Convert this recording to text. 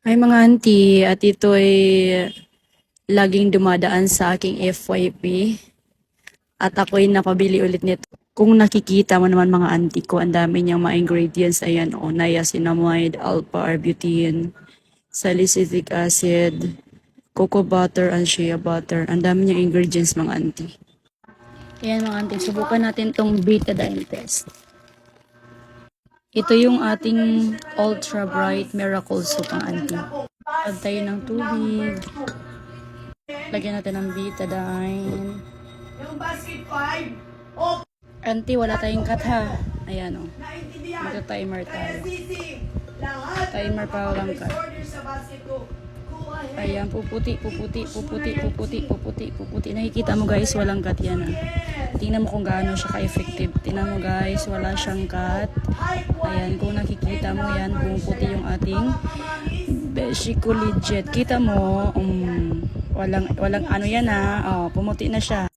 Hi mga auntie, at ito ay laging dumadaan sa aking FYP at ako'y napabili ulit nito. Kung nakikita mo naman mga auntie ko, ang dami niyang mga ingredients. Ayan o, niacinamide, alpha-arbutin, salicylic acid, cocoa butter, and shea butter. Ang dami niyang ingredients mga auntie. Ayan mga auntie, subukan natin tong betadine test. Ito yung ating Ultra Bright Miracle Soup mga auntie. Add tayo ng tubig. Lagyan natin ng betadine. Yung basket 5. Oh, Auntie, wala tayong cut ha. Ayan o. naintindihan. Magta-timer tayo. Sisi, lahat Timer pa walang cut. order sa basket ko. Go ahead. Ayan, puputi. Nakikita mo guys, walang cut yan ha. Tingnan mo kung gaano siya ka-effective. Tingnan mo guys, wala siyang cut. Ayan, kung nakikita mo yan, pumuputi yung ating Beshiko legit. Kita mo, walang ano yan ha. Oh, pumuti na siya.